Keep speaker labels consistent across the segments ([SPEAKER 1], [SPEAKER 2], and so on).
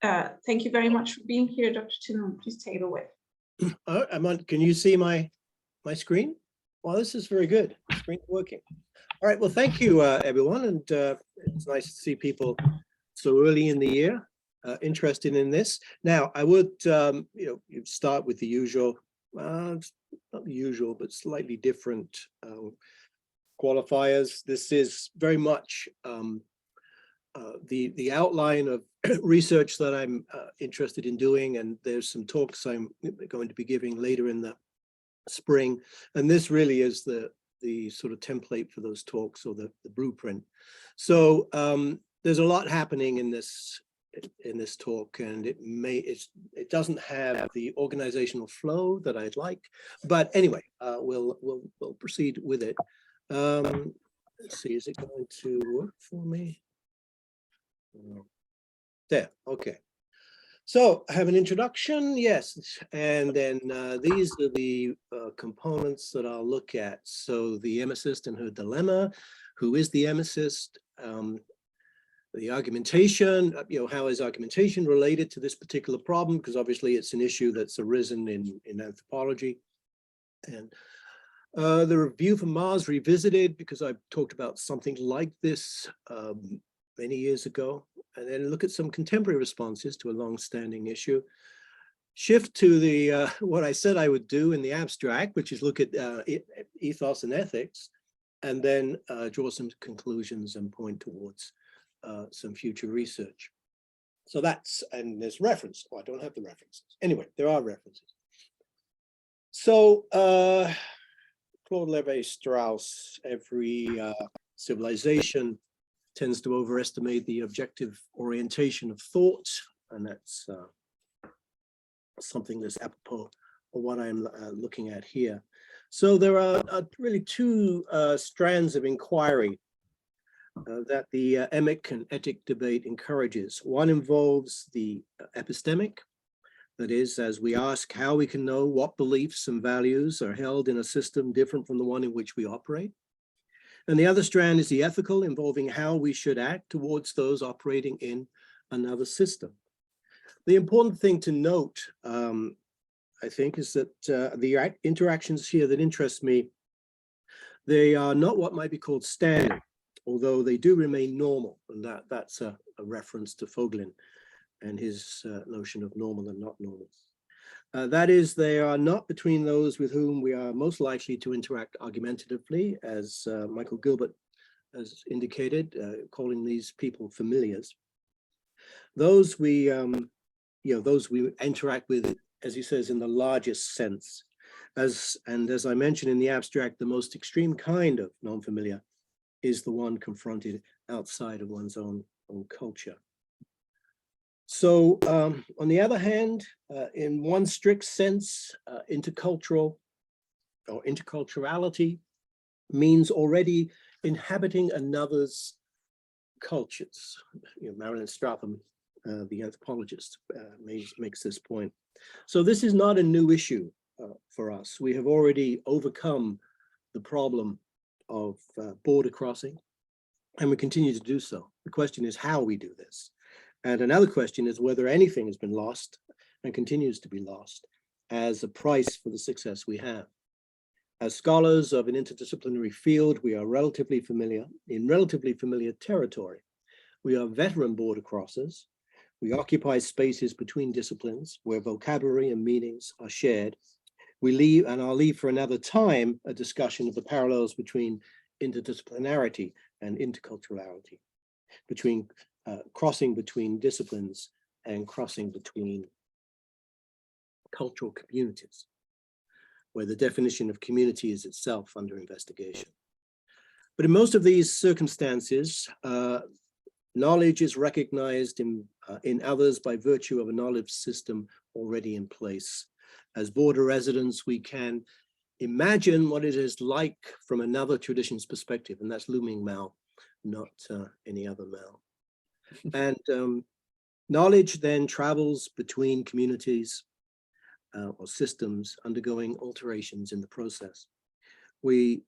[SPEAKER 1] Thank you very much for being here, Dr. Tindale. Please take it away.
[SPEAKER 2] Can you see my screen? Well, this is very good. Screen's working. All right. Well, thank you, everyone. And it's nice to see people so early in the year interested in this. Now, I would, you'd start with the usual, not the usual, but slightly different qualifiers. This is very much the outline of research that I'm interested in doing, and there's some talks I'm going to be giving later in the spring, and this really is the sort of template for those talks, or the blueprint. So there's a lot happening in this talk, and it doesn't have the organizational flow that I'd like, but anyway, we'll proceed with it. Let's see, is it going to work for me? There, okay. So I have an introduction, yes, and then these are the components that I'll look at. So the Emicist and her dilemma, who is the Emicist, the argumentation, how is argumentation related to this particular problem? Because obviously it's an issue that's arisen in anthropology. And the review from Mars Revisited, because I talked about something like this many years ago, and then look at some contemporary responses to a long-standing issue. Shift to the what I said I would do in the abstract, which is look at ethos and ethics, and then draw some conclusions and point towards some future research. So that's, and there's reference. Oh, I don't have the references. Anyway, there are references. So Claude Lévi-Strauss, every civilization tends to overestimate the objective orientation of thought, and that's something that's apropos of what I'm looking at here. So there are really two strands of inquiry that the emic and etic debate encourages. One involves the epistemic, that is, as we ask how we can know what beliefs and values are held in a system different from the one in which we operate. And the other strand is the ethical, involving how we should act towards those operating in another system. The important thing to note, I think, is that the interactions here that interest me, they are not what might be called standard, although they do remain normal, and that's a reference to Vogelin and his notion of normal and not normal. That is, they are not between those with whom we are most likely to interact argumentatively, as Michael Gilbert has indicated, calling these people familiars. Those we, those we interact with, as he says, in the largest sense. As I mentioned in the abstract, the most extreme kind of non-familiar is the one confronted outside of one's own culture. So on the other hand, in one strict sense, intercultural or interculturality means already inhabiting another's cultures. Marilyn Stratham, the anthropologist, makes this point. So this is not a new issue for us. We have already overcome the problem of border crossing, and we continue to do so. The question is how we do this. And another question is whether anything has been lost and continues to be lost as a price for the success we have. As scholars of an interdisciplinary field, we are relatively familiar territory. We are veteran border crossers. We occupy spaces between disciplines where vocabulary and meanings are shared. We leave, and I'll leave for another time, a discussion of the parallels between interdisciplinarity and interculturality, between crossing between disciplines and crossing between cultural communities, where the definition of community is itself under investigation. But in most of these circumstances, knowledge is recognized in others by virtue of a knowledge system already in place. As border residents, we can imagine what it is like from another tradition's perspective, and that's Lu Ming Mao, not any other Mao. And knowledge then travels between communities or systems undergoing alterations in the process. We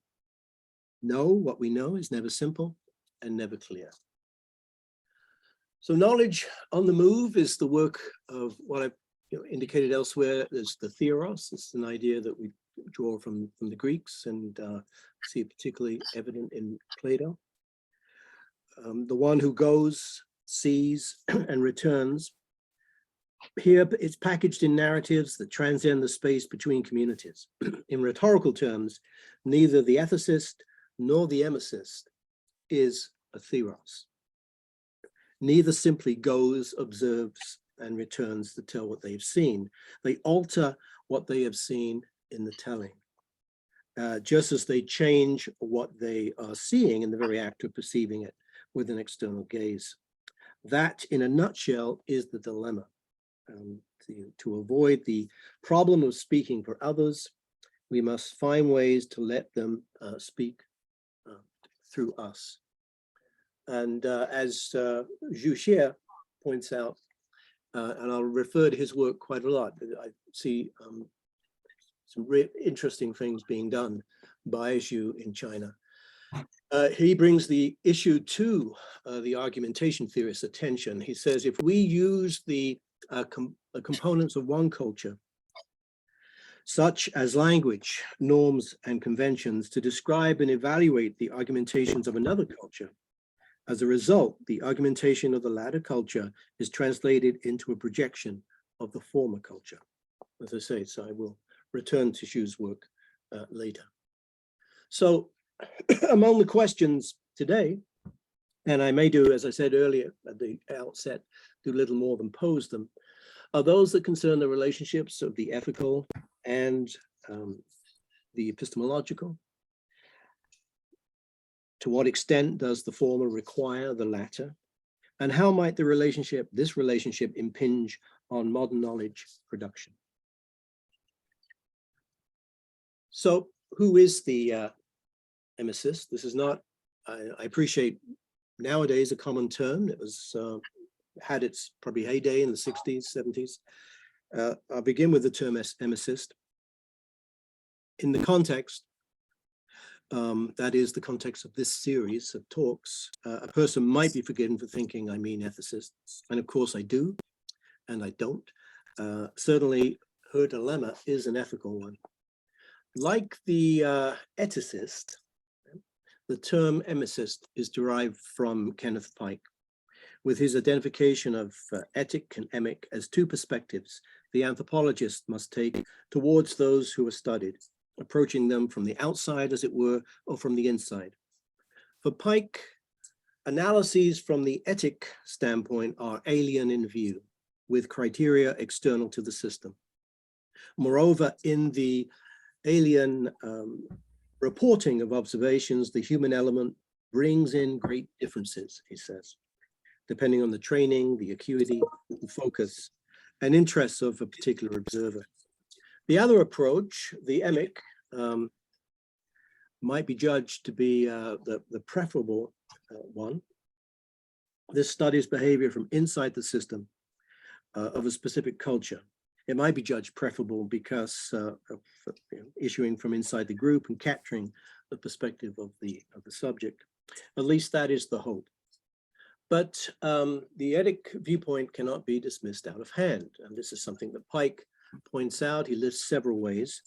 [SPEAKER 2] know what we know is never simple and never clear. So knowledge on the move is the work of what I've indicated elsewhere. There's the theoros. It's an idea that we draw from the Greeks and see particularly evident in Plato. The one who goes, sees, and returns. Here, it's packaged in narratives that transcend the space between communities. In rhetorical terms, neither the ethicist nor the emicist is a theros. Neither simply goes, observes, and returns to tell what they've seen. They alter what they have seen in the telling, just as they change what they are seeing in the very act of perceiving it with an external gaze. That, in a nutshell, is the dilemma. To avoid the problem of speaking for others, we must find ways to let them speak through us. And as Zhu Xie points out, and I'll refer to his work quite a lot, I see some interesting things being done by Zhu in China. He brings the issue to the argumentation theorist's attention. He says, if we use the components of one culture, such as language, norms, and conventions, to describe and evaluate the argumentations of another culture, as a result, the argumentation of the latter culture is translated into a projection of the former culture. As I say, so I will return to Zhu's work later. So among the questions today, and I may do, as I said earlier at the outset, do little more than pose them, are those that concern the relationships of the ethical and the epistemological. To what extent does the former require the latter? And how might this relationship impinge on modern knowledge production? So who is the emicist? This is not, I appreciate, nowadays a common term. It was had its probably heyday in the 60s, 70s. I'll begin with the term emicist. In the context, that is the context of this series of talks, a person might be forgiven for thinking I mean ethicists. And of course I do, and I don't. Certainly her dilemma is an ethical one. Like the ethicist, the term emicist is derived from Kenneth Pike, with his identification of etic and emic as two perspectives the anthropologist must take towards those who are studied, approaching them from the outside, as it were, or from the inside. For Pike, analyses from the etic standpoint are alien in view, with criteria external to the system. Moreover, in the alien reporting of observations, the human element brings in great differences, he says, depending on the training, the acuity, the focus, and interests of a particular observer. The other approach, the emic, might be judged to be the preferable one. This studies behavior from inside the system of a specific culture. It might be judged preferable because of issuing from inside the group and capturing the perspective of the subject. At least that is the hope. But the etic viewpoint cannot be dismissed out of hand. And this is something that Pike points out. He lists several ways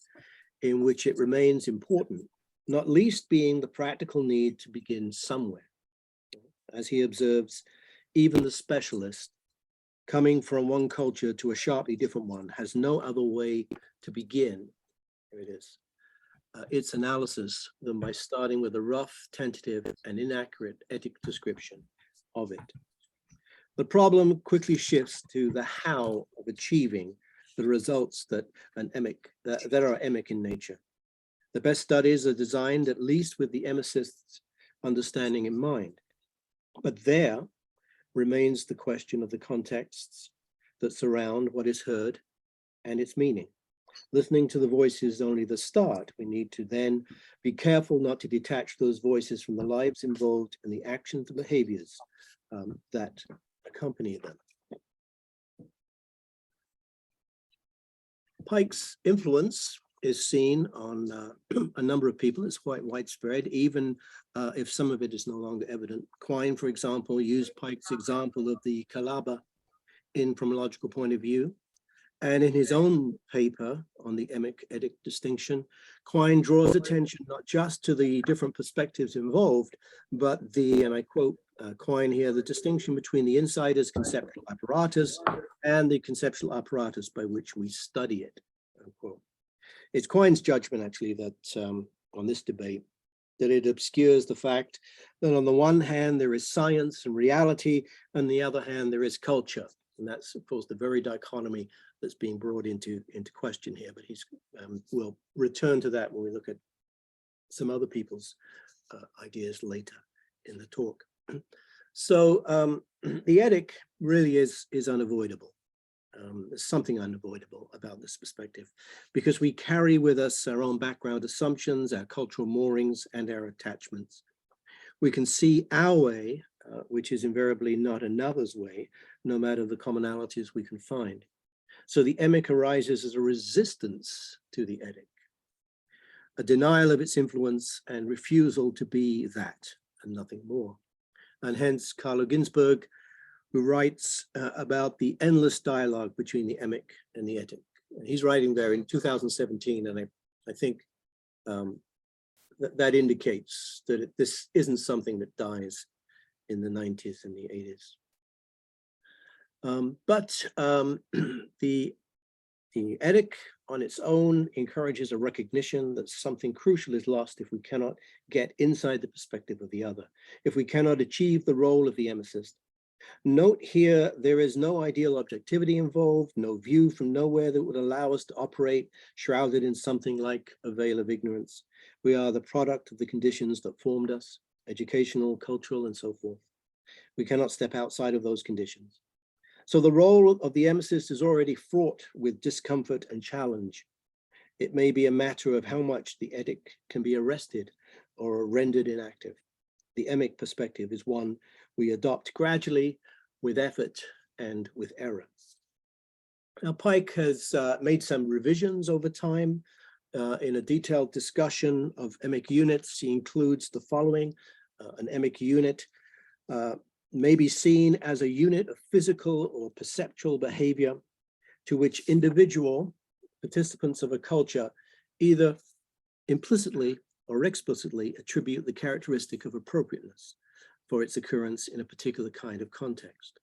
[SPEAKER 2] in which it remains important, not least being the practical need to begin somewhere. As he observes, even the specialist coming from one culture to a sharply different one has no other way to begin, here it is, its analysis than by starting with a rough, tentative, and inaccurate etic description of it. The problem quickly shifts to the how of achieving the results that are emic in nature. The best studies are designed at least with the emicist's understanding in mind, but there remains the question of the contexts that surround what is heard and its meaning. Listening to the voice is only the start. We need to then be careful not to detach those voices from the lives involved in the actions and behaviors that accompany them. Pike's influence is seen on a number of people. It's quite widespread, even if some of it is no longer evident. Quine, for example, used Pike's example of the Kalaba from a logical point of view. And in his own paper on the emic-etic distinction, Quine draws attention not just to the different perspectives involved, but and I quote Quine here, the distinction between the insider's conceptual apparatus and the conceptual apparatus by which we study it, unquote. It's Quine's judgment, actually, that on this debate, that it obscures the fact that on the one hand, there is science and reality, and on the other hand, there is culture. And that's, of course, the very dichotomy that's being brought into question here. But we'll return to that when we look at some other people's ideas later in the talk. So the etic really is unavoidable. There's something unavoidable about this perspective, because we carry with us our own background assumptions, our cultural moorings, and our attachments. We can see our way, which is invariably not another's way, no matter the commonalities we can find. So the emic arises as a resistance to the etic, a denial of its influence and refusal to be that and nothing more. And hence Carlo Ginzburg, who writes about the endless dialogue between the emic and the etic. And he's writing there in 2017, and I think that indicates that this isn't something that dies in the 90s and the 80s. But the etic on its own encourages a recognition that something crucial is lost if we cannot get inside the perspective of the other, if we cannot achieve the role of the emicist. Note here, there is no ideal objectivity involved, no view from nowhere that would allow us to operate shrouded in something like a veil of ignorance. We are the product of the conditions that formed us, educational, cultural, and so forth. We cannot step outside of those conditions. So the role of the emicist is already fraught with discomfort and challenge. It may be a matter of how much the etic can be arrested or rendered inactive. The emic perspective is one we adopt gradually, with effort and with error. Now, Pike has made some revisions over time. In a detailed discussion of emic units, he includes the following. An emic unit may be seen as a unit of physical or perceptual behavior to which individual participants of a culture either implicitly or explicitly attribute the characteristic of appropriateness for its occurrence in a particular kind of context.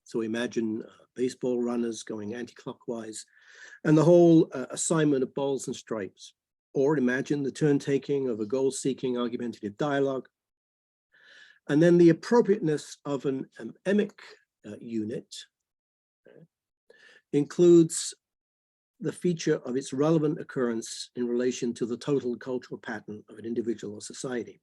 [SPEAKER 2] So imagine baseball runners going anti-clockwise and the whole assignment of balls and strikes, or imagine the turn-taking of a goal-seeking argumentative dialogue. And then the appropriateness of an emic unit includes the feature of its relevant occurrence in relation to the total cultural pattern of an individual or society.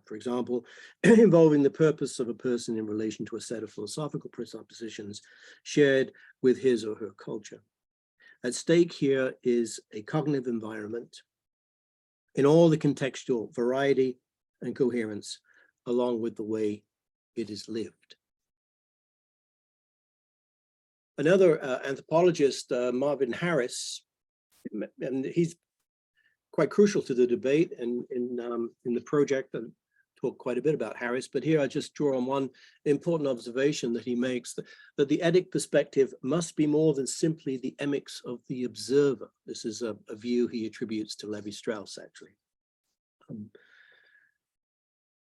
[SPEAKER 2] For example, involving the purpose of a person in relation to a set of philosophical presuppositions shared with his or her culture. At stake here is a cognitive environment in all the contextual variety and coherence, along with the way it is lived. Another anthropologist, Marvin Harris, and he's quite crucial to the debate and in the project. I talk quite a bit about Harris, but here I just draw on one important observation that he makes, that the etic perspective must be more than simply the emics of the observer. This is a view he attributes to Levi-Strauss, actually.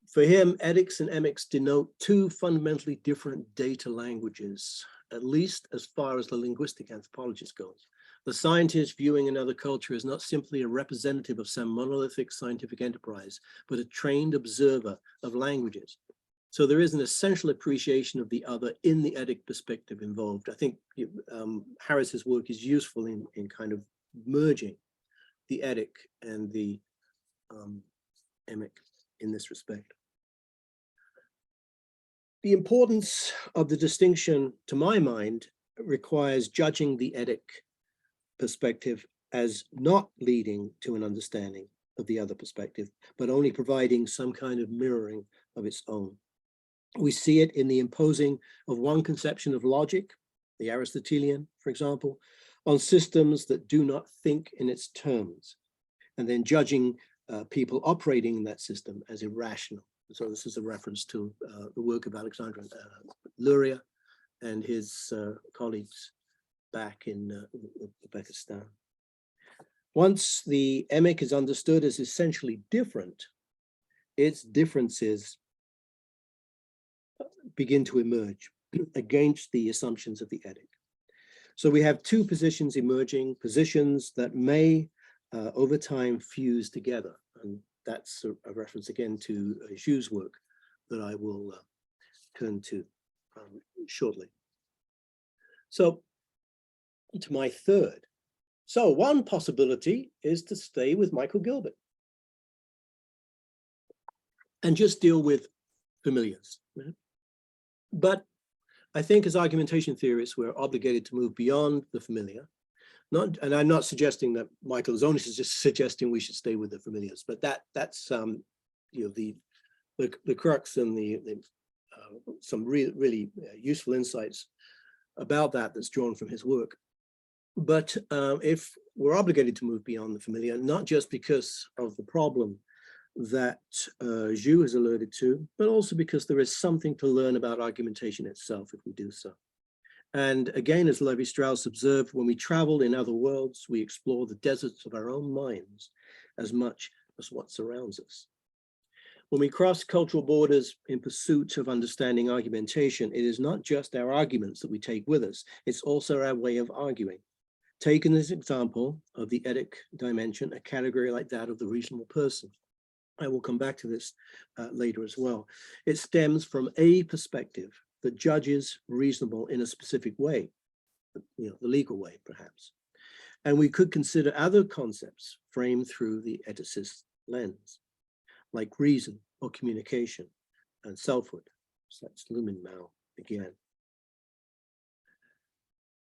[SPEAKER 2] For him, etics and emics denote two fundamentally different data languages, at least as far as the linguistic anthropologist goes. The scientist viewing another culture is not simply a representative of some monolithic scientific enterprise, but a trained observer of languages. So there is an essential appreciation of the other in the etic perspective involved. I think Harris's work is useful in kind of merging the etic and the emic in this respect. The importance of the distinction, to my mind, requires judging the etic perspective as not leading to an understanding of the other perspective, but only providing some kind of mirroring of its own. We see it in the imposing of one conception of logic, the Aristotelian, for example, on systems that do not think in its terms, and then judging people operating in that system as irrational. So this is a reference to the work of Alexandre Luria and his colleagues back in Uzbekistan. Once the Emek is understood as essentially different, its differences begin to emerge against the assumptions of the Etic. So we have two positions emerging, positions that may over time fuse together. And that's a reference again to Zhu's work that I will turn to shortly. So to my third. So one possibility is to stay with Michael Gilbert and just deal with familiars. But I think as argumentation theorists, we're obligated to move beyond the familiar. And I'm not suggesting that Michael is only just suggesting we should stay with the familiars, but that's you know, the crux and some really useful insights about that's drawn from his work. But if we're obligated to move beyond the familiar, not just because of the problem that Zhu has alluded to, but also because there is something to learn about argumentation itself if we do so. And again, as Levi-Strauss observed, when we travel in other worlds, we explore the deserts of our own minds as much as what surrounds us. When we cross cultural borders in pursuit of understanding argumentation, it is not just our arguments that we take with us, it's also our way of arguing. Taken as an example of the Etic dimension, a category like that of the reasonable person. I will come back to this later as well. It stems from a perspective that judges reasonable in a specific way, you know, the legal way, perhaps. And we could consider other concepts framed through the Eticist lens, like reason or communication and selfhood. So that's Lumen Mao again.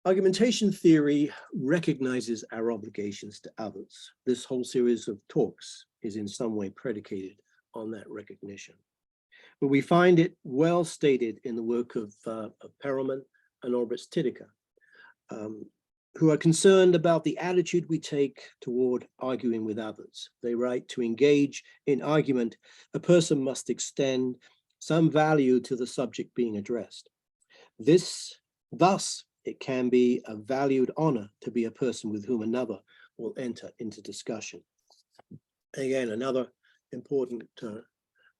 [SPEAKER 2] Argumentation theory recognizes our obligations to others. This whole series of talks is in some way predicated on that recognition. But we find it well stated in the work of Perelman and Orbitz Titica, who are concerned about the attitude we take toward arguing with others. They write, to engage in argument, a person must extend some value to the subject being addressed. Thus, it can be a valued honor to be a person with whom another will enter into discussion. Again, another important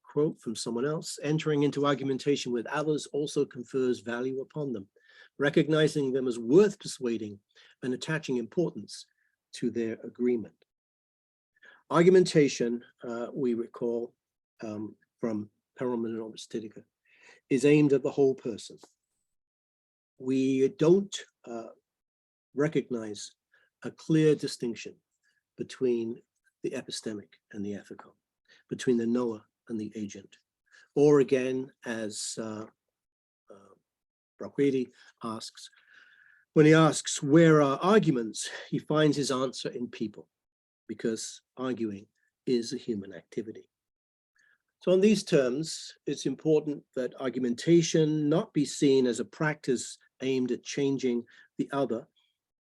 [SPEAKER 2] quote from someone else: entering into argumentation with others also confers value upon them, recognizing them as worth persuading and attaching importance to their agreement. Argumentation, we recall from Perelman and Orbitz Titica, is aimed at the whole person. We don't recognize a clear distinction between the epistemic and the ethical, between the knower and the agent. Or again, as Braquedi asks, when he asks, where are arguments? He finds his answer in people, because arguing is a human activity. So on these terms, it's important that argumentation not be seen as a practice aimed at changing the other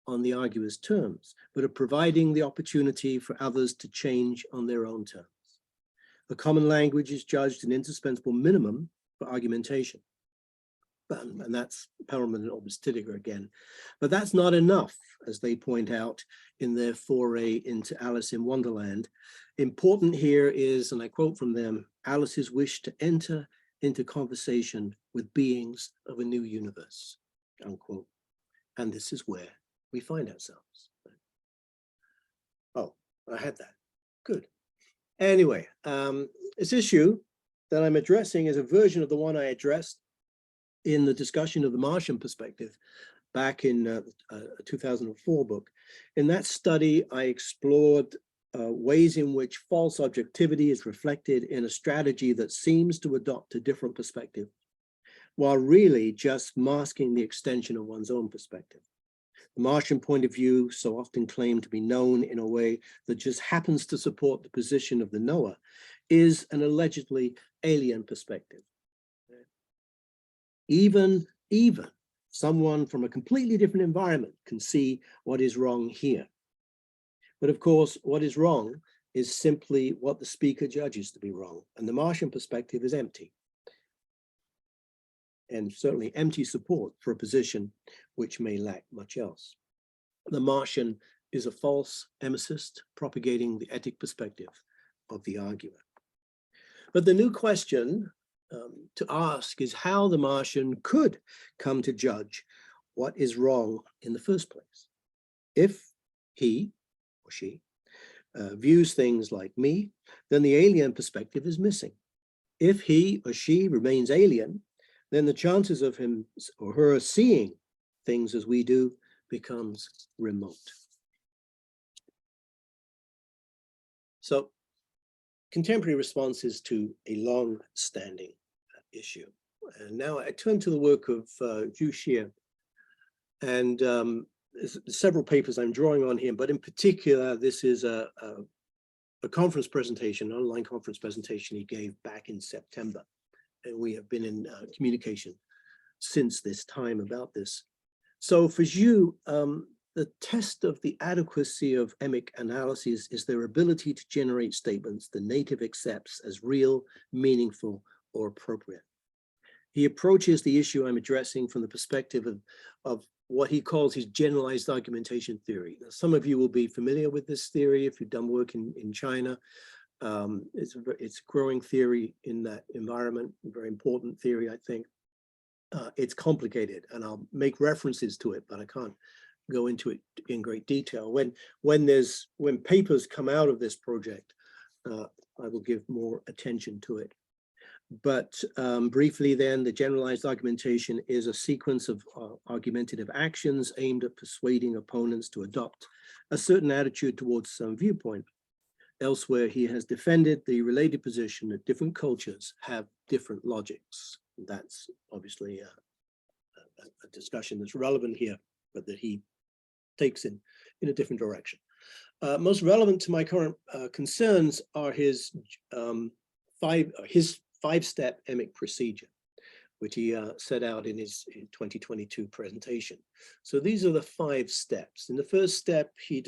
[SPEAKER 2] on the arguer's terms, but of providing the opportunity for others to change on their own terms. The common language is judged an indispensable minimum for argumentation. And that's Perelman and Orbitz Titica again. But that's not enough, as they point out in their foray into Alice in Wonderland. Important here is, and I quote from them, Alice's wish to enter into conversation with beings of a new universe, unquote. And this is where we find ourselves. Oh, I had that. Good. Anyway, this issue that I'm addressing is a version of the one I addressed in the discussion of the Martian perspective back in a 2004 book. In that study, I explored ways in which false objectivity is reflected in a strategy that seems to adopt a different perspective, while really just masking the extension of one's own perspective. The Martian point of view, so often claimed to be known in a way that just happens to support the position of the knower, is an allegedly alien perspective. Even someone from a completely different environment can see what is wrong here. But of course, what is wrong is simply what the speaker judges to be wrong, and the Martian perspective is empty. And certainly empty support for a position which may lack much else. The Martian is a false emicist propagating the etic perspective of the arguer. But the new question to ask is how the Martian could come to judge what is wrong in the first place. If he or she views things like me, then the alien perspective is missing. If he or she remains alien, then the chances of him or her seeing things as we do becomes remote. So contemporary responses to a long-standing issue. And now I turn to the work of Zhu Xie, and there's several papers I'm drawing on here, but in particular, this is a conference presentation, an online conference presentation he gave back in September. And we have been in communication since this time about this. So for Zhu, the test of the adequacy of emic analyses is their ability to generate statements the native accepts as real, meaningful, or appropriate. He approaches the issue I'm addressing from the perspective of what he calls his generalized argumentation theory. Now, some of you will be familiar with this theory if you've done work in China. It's a growing theory in that environment, a very important theory, I think. It's complicated, and I'll make references to it, but I can't go into it in great detail. When papers come out of this project, I will give more attention to it. But briefly then, the generalized argumentation is a sequence of argumentative actions aimed at persuading opponents to adopt a certain attitude towards some viewpoint. Elsewhere, he has defended the related position that different cultures have different logics. That's obviously a discussion that's relevant here, but that he takes in a different direction. Most relevant to my current concerns are his five-step emic procedure, which he set out in his 2022 presentation. So these are the 5 steps. In the first step, he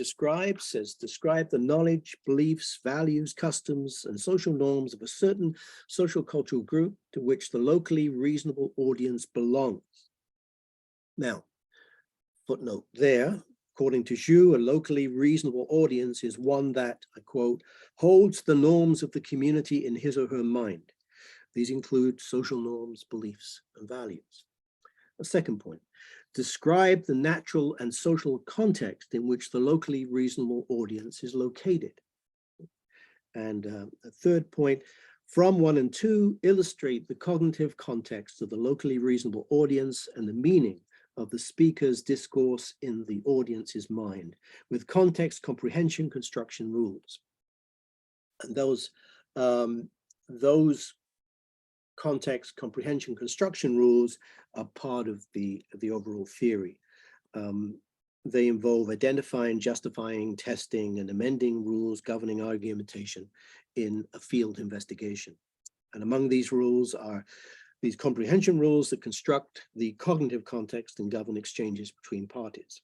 [SPEAKER 2] says, describe the knowledge, beliefs, values, customs, and social norms of a certain social cultural group to which the locally reasonable audience belongs. Now, footnote there, according to Zhu, a locally reasonable audience is one that, I quote, holds the norms of the community in his or her mind. These include social norms, beliefs, and values. A second point, describe the natural and social context in which the locally reasonable audience is located. And a third point, from 1 and 2, illustrate the cognitive context of the locally reasonable audience and the meaning of the speaker's discourse in the audience's mind, with context, comprehension, construction rules. And those context, comprehension, construction rules are part of the overall theory. They involve identifying, justifying, testing, and amending rules governing argumentation in a field investigation. And among these rules are these comprehension rules that construct the cognitive context and govern exchanges between parties.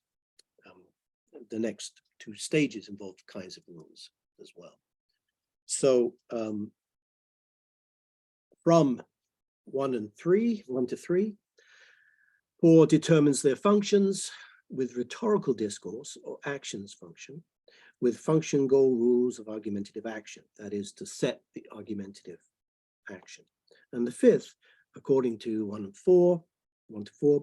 [SPEAKER 2] The next 2 stages involve kinds of rules as well. So from 1 to 3, Poor determines their functions with rhetorical discourse or actions function, with function goal rules of argumentative action, that is to set the argumentative action. And the 5th, according to 1 to 4,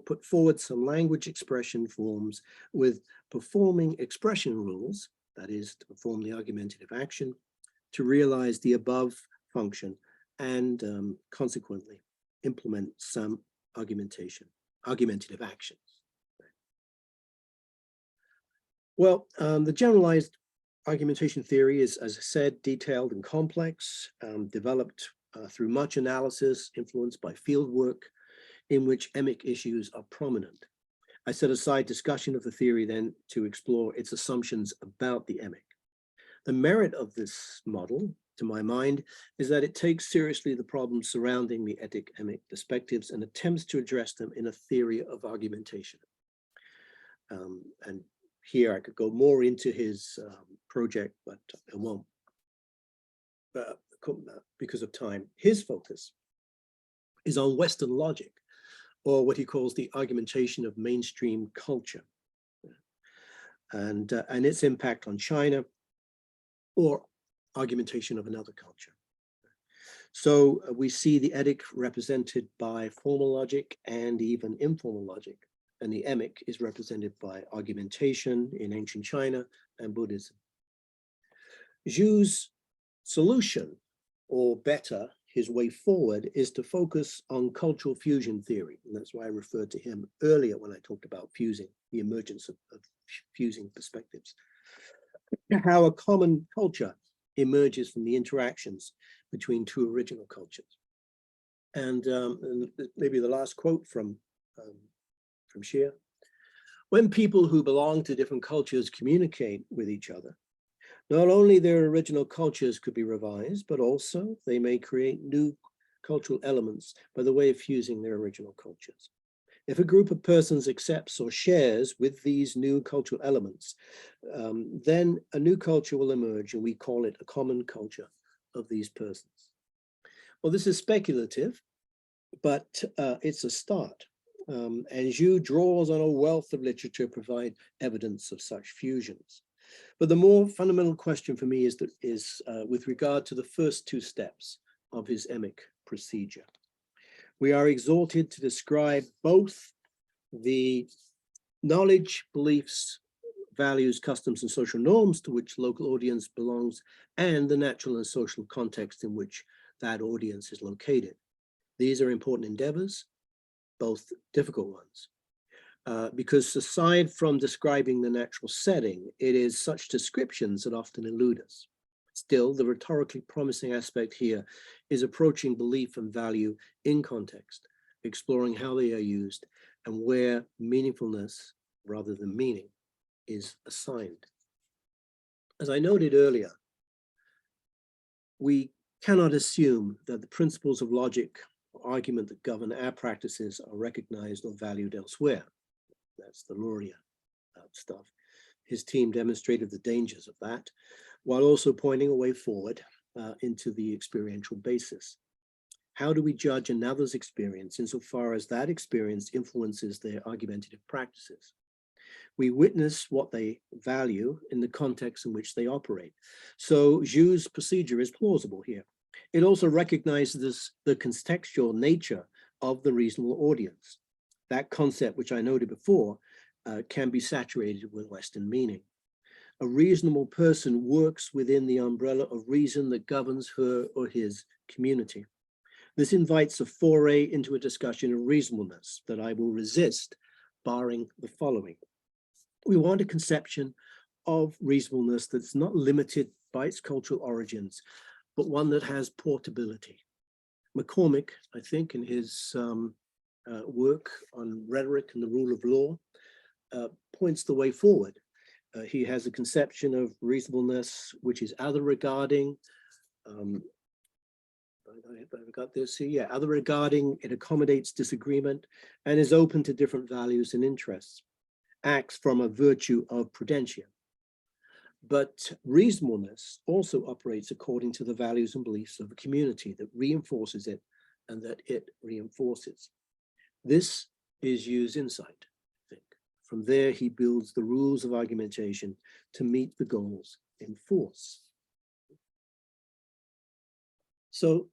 [SPEAKER 2] put forward some language expression forms with performing expression rules, that is to perform the argumentative action, to realize the above function and consequently implement some argumentative actions. Well, the generalized argumentation theory is, as I said, detailed and complex, developed through much analysis, influenced by field work in which emic issues are prominent. I set aside discussion of the theory then to explore its assumptions about the emic. The merit of this model, to my mind, is that it takes seriously the problems surrounding the etic emic perspectives and attempts to address them in a theory of argumentation. And here I could go more into his project, but I won't. because of time, his focus is on Western logic, or what he calls the argumentation of mainstream culture, and its impact on China, or argumentation of another culture. So we see the etic represented by formal logic and even informal logic, and the emic is represented by argumentation in ancient China and Buddhism. Zhu's solution, or better, his way forward, is to focus on cultural fusion theory. And that's why I referred to him earlier when I talked about fusing, the emergence of fusing perspectives. How a common culture emerges from the interactions between two original cultures. And maybe the last quote from Xie: when people who belong to different cultures communicate with each other, not only their original cultures could be revised, but also they may create new cultural elements by the way of fusing their original cultures. If a group of persons accepts or shares with these new cultural elements, then a new culture will emerge, and we call it a common culture of these persons. Well, this is speculative, but it's a start. And Zhu draws on a wealth of literature to provide evidence of such fusions. But the more fundamental question for me is with regard to the first two steps of his emic procedure. We are exhorted to describe both the knowledge, beliefs, values, customs, and social norms to which local audience belongs, and the natural and social context in which that audience is located. These are important endeavors, both difficult ones, because aside from describing the natural setting, it is such descriptions that often elude us. Still, the rhetorically promising aspect here is approaching belief and value in context, exploring how they are used and where meaningfulness rather than meaning is assigned. As I noted earlier, we cannot assume that the principles of logic or argument that govern our practices are recognized or valued elsewhere. That's the Luria stuff. His team demonstrated the dangers of that, while also pointing a way forward into the experiential basis. How do we judge another's experience insofar as that experience influences their argumentative practices? We witness what they value in the context in which they operate. So Zhu's procedure is plausible here. It also recognizes the contextual nature of the reasonable audience. That concept, which I noted before, can be saturated with Western meaning. A reasonable person works within the umbrella of reason that governs her or his community. This invites a foray into a discussion of reasonableness that I will resist, barring the following. We want a conception of reasonableness that's not limited by its cultural origins, but one that has portability. McCormick, I think, in his work on rhetoric and the rule of law, points the way forward. He has a conception of reasonableness which is other regarding. I've got this here. Yeah, other regarding, it accommodates disagreement and is open to different values and interests, acts from a virtue of prudentia. But reasonableness also operates according to the values and beliefs of a community that reinforces it and that it reinforces. This is Zhu's insight, I think. From there, he builds the rules of argumentation to meet the goals in force. So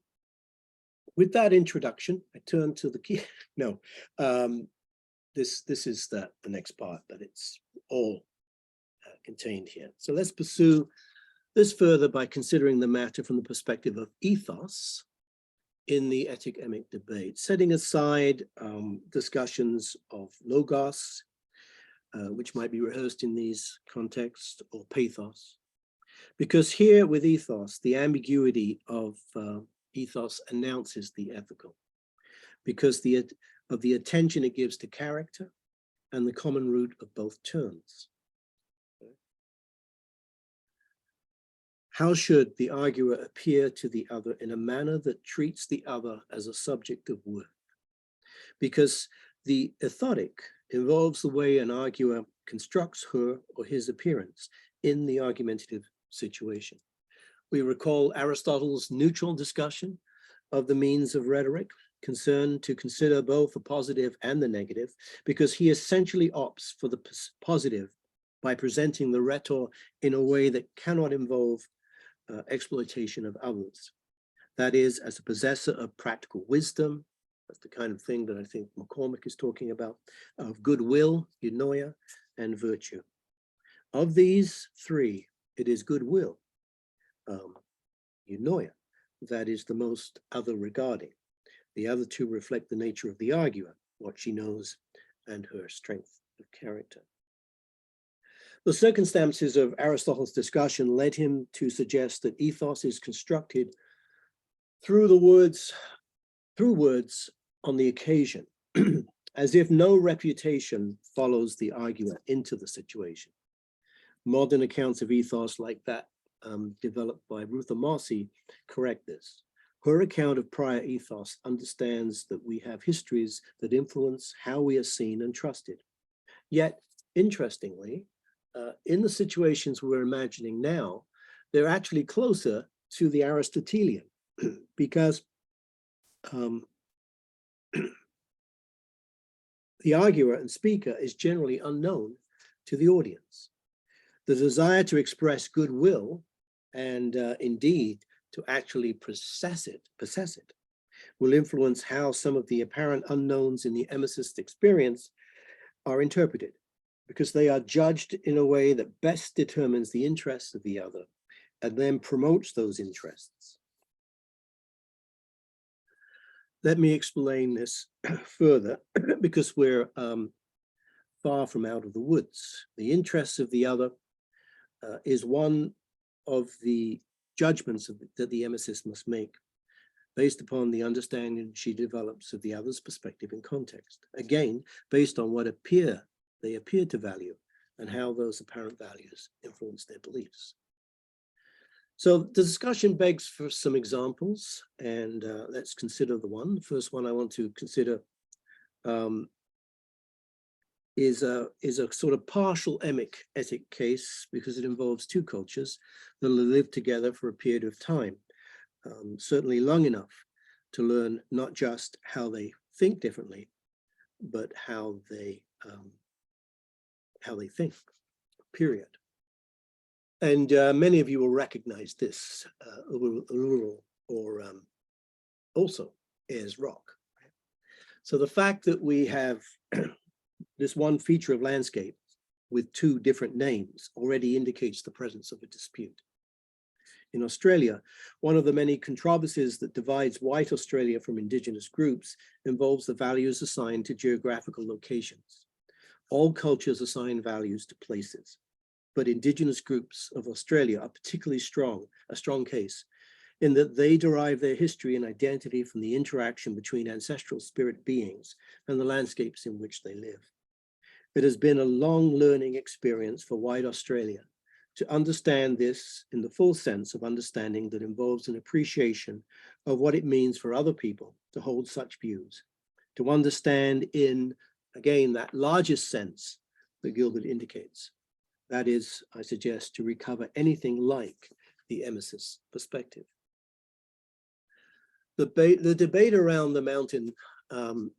[SPEAKER 2] with that introduction, I turn to the key. No, this is the next part, but it's all contained here. So let's pursue this further by considering the matter from the perspective of ethos in the etic-emic debate, setting aside discussions of logos, which might be rehearsed in these contexts, or pathos. Because here with ethos, the ambiguity of ethos announces the ethical, because of the attention it gives to character and the common root of both terms. How should the arguer appear to the other in a manner that treats the other as a subject of worth? Because the ethotic involves the way an arguer constructs her or his appearance in the argumentative situation. We recall Aristotle's neutral discussion of the means of rhetoric, concerned to consider both the positive and the negative, because he essentially opts for the positive by presenting the rhetor in a way that cannot involve exploitation of others. That is, as a possessor of practical wisdom, that's the kind of thing that I think McCormick is talking about, of goodwill, eunoia, and virtue. Of these three, it is goodwill, eunoia, that is the most other regarding. The other two reflect the nature of the arguer, what she knows, and her strength of character. The circumstances of Aristotle's discussion led him to suggest that ethos is constructed through words on the occasion, as if no reputation follows the arguer into the situation. Modern accounts of ethos like that developed by Ruther Marcy correct this. Her account of prior ethos understands that we have histories that influence how we are seen and trusted. Yet, interestingly, in the situations we're imagining now, they're actually closer to the Aristotelian because the arguer and speaker is generally unknown to the audience. The desire to express goodwill and indeed to actually possess it, will influence how some of the apparent unknowns in the Emicist experience are interpreted, because they are judged in a way that best determines the interests of the other and then promotes those interests. Let me explain this further, because we're far from out of the woods. The interests of the other is one of the judgments that the emicist must make based upon the understanding she develops of the other's perspective and context. Again, based on what they appear to value and how those apparent values influence their beliefs. So the discussion begs for some examples, and let's consider the one. The first one I want to consider is a sort of partial etic case, because it involves two cultures that will live together for a period of time, certainly long enough to learn not just how they think differently, but how they think, period. And many of you will recognize this, or also Ayers Rock. So the fact that we have this one feature of landscape with two different names already indicates the presence of a dispute. In Australia, one of the many controversies that divides white Australia from Indigenous groups involves the values assigned to geographical locations. All cultures assign values to places, but Indigenous groups of Australia are particularly a strong case, in that they derive their history and identity from the interaction between ancestral spirit beings and the landscapes in which they live. It has been a long learning experience for white Australia to understand this in the full sense of understanding that involves an appreciation of what it means for other people to hold such views, to understand in, again, that largest sense that Gilbert indicates. That is, I suggest, to recover anything like the Emicist perspective. The debate around the mountain in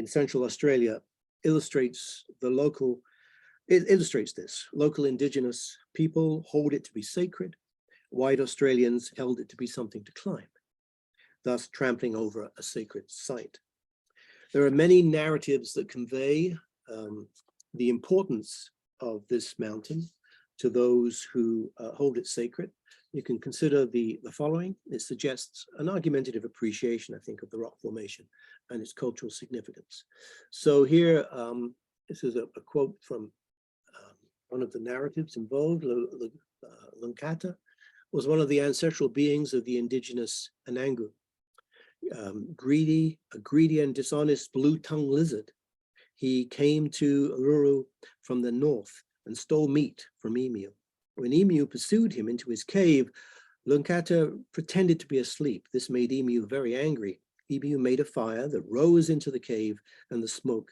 [SPEAKER 2] Central Australia illustrates this. Local Indigenous people hold it to be sacred. White Australians held it to be something to climb, thus trampling over a sacred site. There are many narratives that convey the importance of this mountain to those who hold it sacred. You can consider the following. It suggests an argumentative appreciation, I think, of the rock formation and its cultural significance. So here, this is a quote from one of the narratives involved. Lunkata was one of the ancestral beings of the indigenous Anangu. A greedy and dishonest blue-tongued lizard. He came to Uluru from the north and stole meat from emu. When emu pursued him into his cave, Lunkata pretended to be asleep. This made emu very angry. Emu made a fire that rose into the cave and the smoke,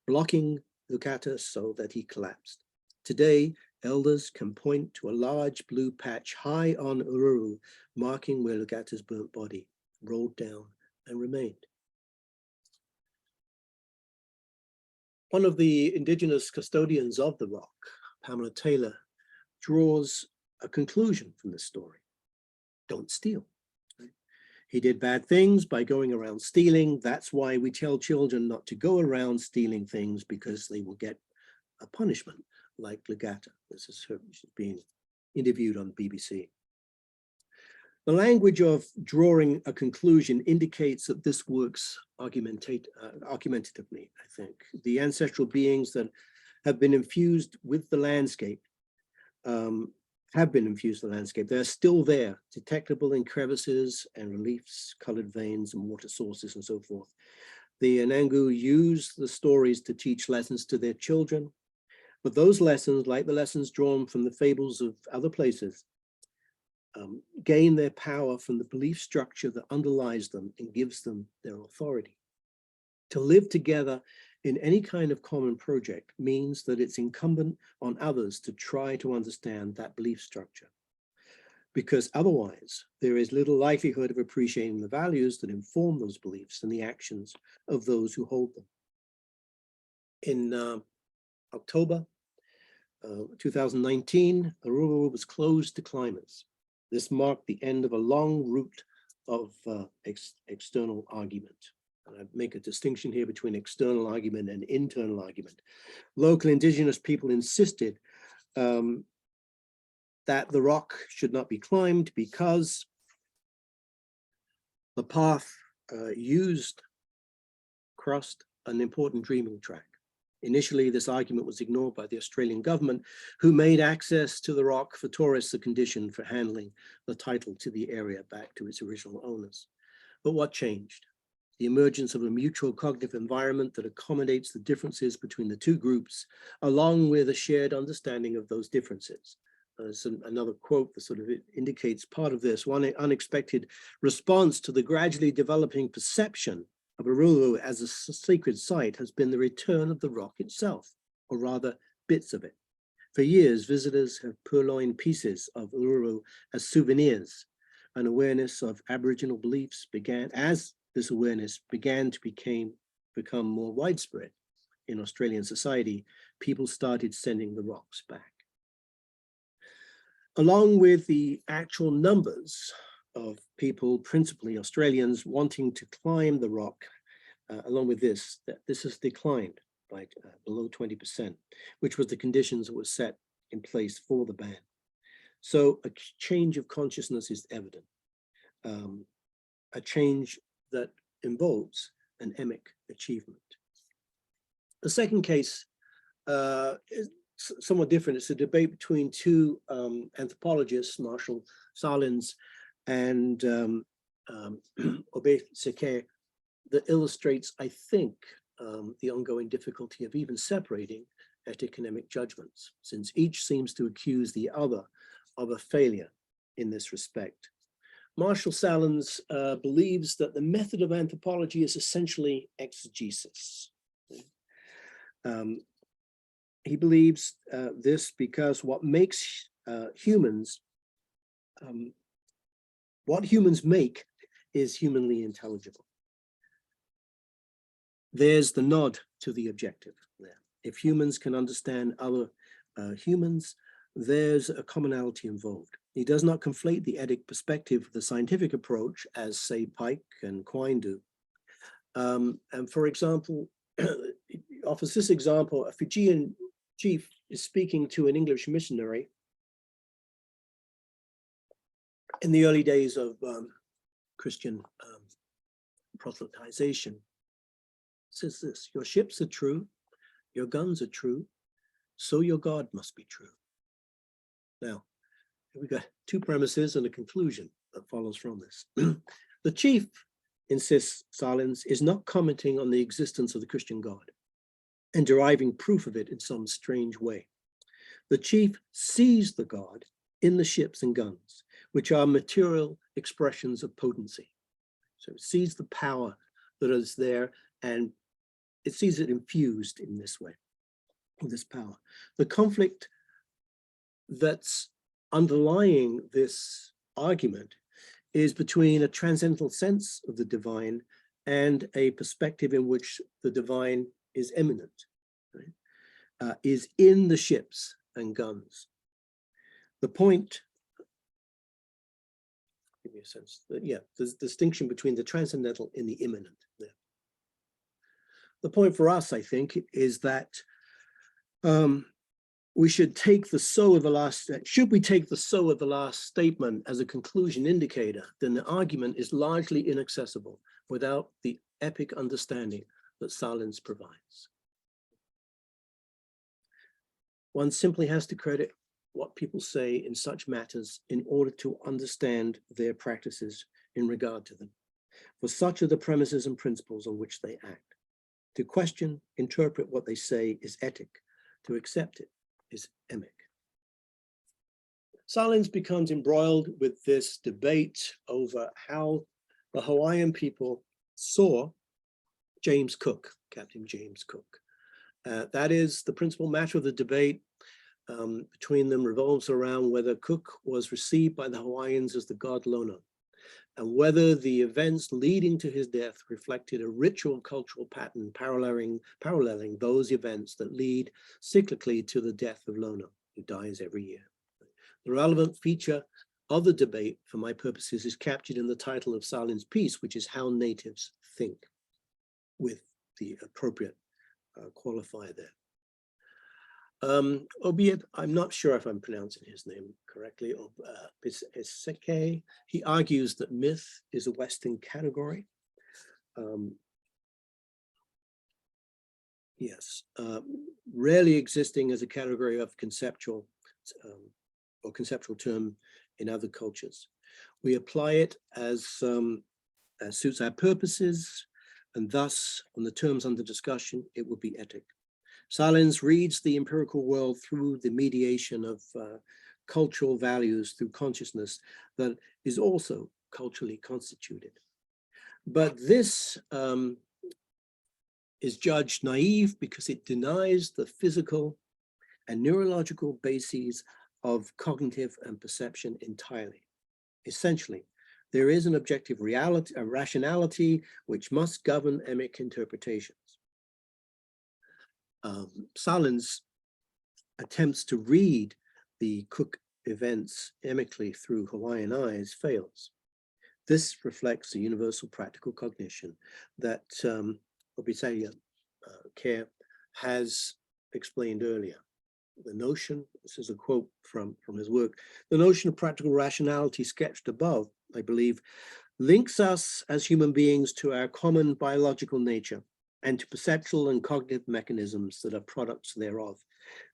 [SPEAKER 2] blocking Lunkata so that he collapsed. Today, elders can point to a large blue patch high on Uluru, marking where Lugata's burnt body rolled down and remained. One of the indigenous custodians of the rock, Pamela Taylor, draws a conclusion from this story. Don't steal. He did bad things by going around stealing. That's why we tell children not to go around stealing things, because they will get a punishment like Lugata. This is her, she's being interviewed on BBC. The language of drawing a conclusion indicates that this works argumentatively, I think. The ancestral beings that have been infused with the landscape They're still there, detectable in crevices and reliefs, colored veins and water sources and so forth. The Anangu use the stories to teach lessons to their children, but those lessons, like the lessons drawn from the fables of other places, gain their power from the belief structure that underlies them and gives them their authority. To live together in any kind of common project means that it's incumbent on others to try to understand that belief structure, because otherwise there is little likelihood of appreciating the values that inform those beliefs and the actions of those who hold them. In October 2019, Uluru was closed to climbers. This marked the end of a long route of external argument. And I make a distinction here between external argument and internal argument. Local indigenous people insisted that the rock should not be climbed because the path crossed an important dreaming track. Initially, this argument was ignored by the Australian government, who made access to the rock for tourists a condition for handling the title to the area back to its original owners. But what changed? The emergence of a mutual cognitive environment that accommodates the differences between the two groups, along with a shared understanding of those differences. There's another quote that sort of indicates part of this. One unexpected response to the gradually developing perception of Uluru as a sacred site has been the return of the rock itself, or rather bits of it. For years, visitors have purloined pieces of Uluru as souvenirs. An awareness of Aboriginal beliefs began as this awareness began to become more widespread in Australian society. People started sending the rocks back. Along with the actual numbers of people, principally Australians, wanting to climb the rock, along with this has declined by below 20%, which was the conditions that were set in place for the ban. So a change of consciousness is evident, a change that involves an emic achievement. The second case is somewhat different. It's a debate between two anthropologists, Marshall Salins and Obey Seke, that illustrates, I think, the ongoing difficulty of even separating ethic and emic judgments, since each seems to accuse the other of a failure in this respect. Marshall Salins believes that the method of anthropology is essentially exegesis. He believes this because what makes humans make is humanly intelligible. There's the nod to the objective there. If humans can understand other humans, there's a commonality involved. He does not conflate the etic perspective with the scientific approach, as say Pike and Quine do. And for example, he offers this example: a Fijian chief is speaking to an English missionary in the early days of Christian proselytization. Says this: your ships are true, your guns are true, so your God must be true. Now, we've got two premises and a conclusion that follows from this. The chief, insists Salins, is not commenting on the existence of the Christian God and deriving proof of it in some strange way. The chief sees the God in the ships and guns, which are material expressions of potency. So it sees the power that is there, and it sees it infused in this way. of this power. The conflict that's underlying this argument is between a transcendental sense of the divine and a perspective in which the divine is immanent, right? Is in the ships and guns. The point, give me a sense, that, yeah, there's a distinction between the transcendental and the immanent there. The point for us, I think, is that we should take the so of the last, should we take the so of the last statement as a conclusion indicator, then the argument is largely inaccessible without the epic understanding that silence provides. One simply has to credit what people say in such matters in order to understand their practices in regard to them. For such are the premises and principles on which they act. To question, interpret what they say is etic. To accept it is emic. Silence becomes embroiled with this debate over how the Hawaiian people saw James Cook, Captain James Cook. That is the principal matter of the debate between them revolves around whether Cook was received by the Hawaiians as the god Lono, and whether the events leading to his death reflected a ritual cultural pattern paralleling those events that lead cyclically to the death of Lono, who dies every year. The relevant feature of the debate, for my purposes, is captured in the title of Salin's piece, which is How Natives Think, with the appropriate qualifier there. Albeit, I'm not sure if I'm pronouncing his name correctly, Piseke. He argues that myth is a Western category. Rarely existing as a category of conceptual or conceptual term in other cultures. We apply it as suits our purposes, and thus, on the terms under discussion, it would be etic. Silence reads the empirical world through the mediation of cultural values through consciousness that is also culturally constituted. But this is judged naive because it denies the physical and neurological bases of cognitive and perception entirely. Essentially, there is an objective reality, a rationality, which must govern emic interpretations. Silence attempts to read the Cook events emically through Hawaiian eyes fails. This reflects a universal practical cognition that Obisaya Care has explained earlier. The notion, this is a quote from his work, the notion of practical rationality sketched above, I believe, links us as human beings to our common biological nature and to perceptual and cognitive mechanisms that are products thereof.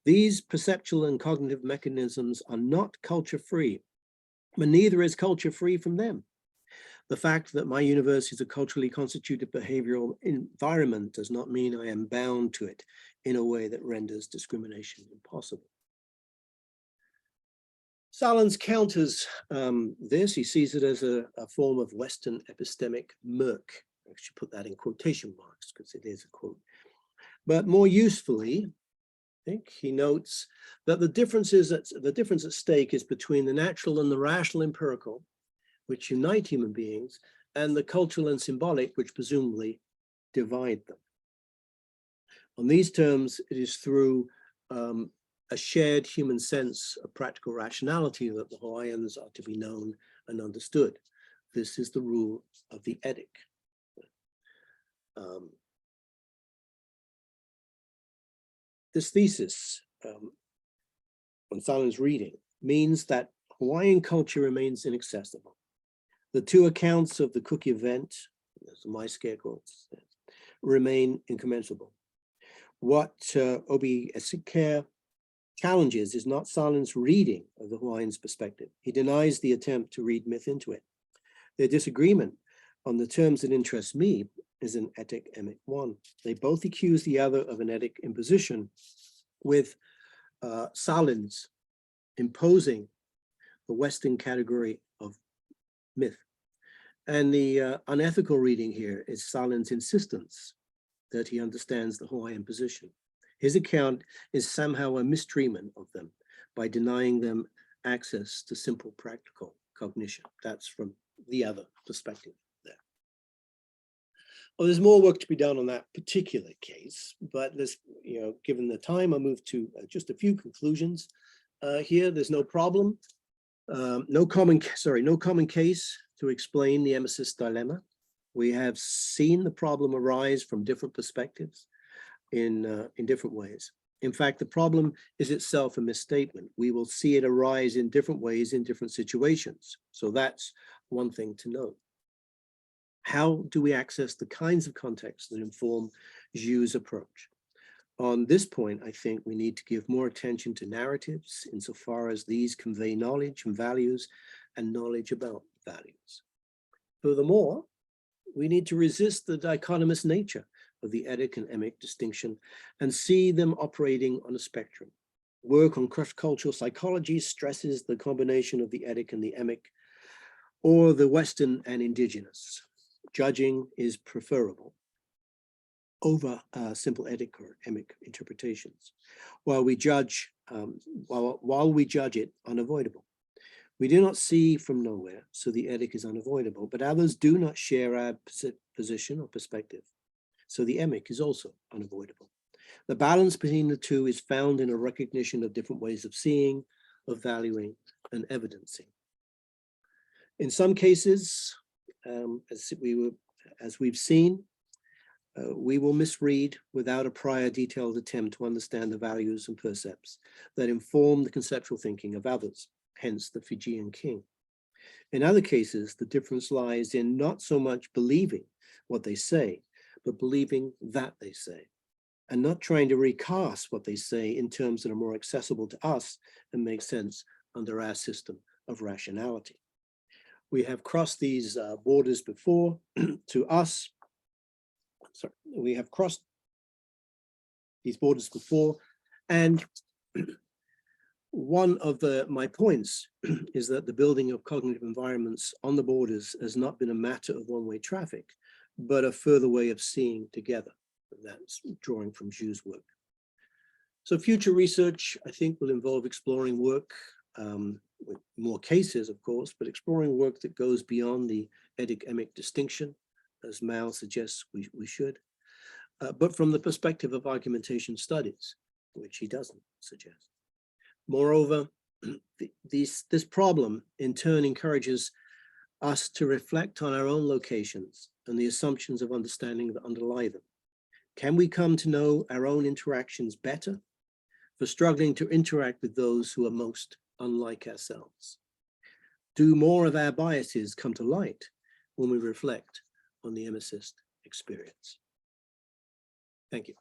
[SPEAKER 2] These perceptual and cognitive mechanisms are not culture-free, but neither is culture free from them. The fact that my universe is a culturally constituted behavioral environment does not mean I am bound to it in a way that renders discrimination impossible. Silence counters this. He sees it as a form of Western epistemic murk. I should put that in quotation marks because it is a quote. But more usefully, I think he notes that the difference at stake is between the natural and the rational empirical, which unite human beings, and the cultural and symbolic, which presumably divide them. On these terms, it is through a shared human sense of practical rationality that the Hawaiians are to be known and understood. This is the rule of the etic. This thesis on silence reading means that Hawaiian culture remains inaccessible. The two accounts of the Cook event, those are my scare quotes, remain incommensurable. What Obi Esikare challenges is not silence reading of the Hawaiian's perspective. He denies the attempt to read myth into it. Their disagreement on the terms that interest me is an etic emic one. They both accuse the other of an etic imposition, with silence imposing the Western category of myth. And the unethical reading here is Silent's insistence that he understands the Hawaiian position. His account is somehow a mistreatment of them by denying them access to simple practical cognition. That's from the other perspective there. Well, there's more work to be done on that particular case, but let's, given the time, I'll move to just a few conclusions. Here, there's no problem, no common case to explain the Emicist dilemma. We have seen the problem arise from different perspectives in different ways. In fact, the problem is itself a misstatement. We will see it arise in different ways in different situations. So that's one thing to note. How do we access the kinds of contexts that inform Zhu's approach? On this point, I think we need to give more attention to narratives insofar as these convey knowledge and values and knowledge about values. Furthermore, we need to resist the dichotomous nature of the etic and emic distinction and see them operating on a spectrum. Work on cross-cultural psychology stresses the combination of the etic and the emic, or the Western and indigenous. Judging is preferable over simple etic or emic interpretations, while we judge it unavoidable. We do not see from nowhere, so the etic is unavoidable, but others do not share our position or perspective, so the emic is also unavoidable. The balance between the two is found in a recognition of different ways of seeing, of valuing, and evidencing. In some cases, as we've seen, we will misread without a prior detailed attempt to understand the values and percepts that inform the conceptual thinking of others, hence the Fijian king. In other cases, the difference lies in not so much believing what they say, but believing that they say, and not trying to recast what they say in terms that are more accessible to us and make sense under our system of rationality. We have crossed these borders before. To us, we have crossed these borders before, and one of my points is that the building of cognitive environments on the borders has not been a matter of one-way traffic, but a further way of seeing together. That's drawing from Zhu's work. So future research, I think, will involve exploring work with more cases, of course, but exploring work that goes beyond the etic-emic distinction, as Mao suggests we should, but from the perspective of argumentation studies, which he doesn't suggest. Moreover, this problem in turn encourages us to reflect on our own locations and the assumptions of understanding that underlie them. Can we come to know our own interactions better for struggling to interact with those who are most unlike ourselves? Do more of our biases come to light when we reflect on the Emicist experience? Thank you.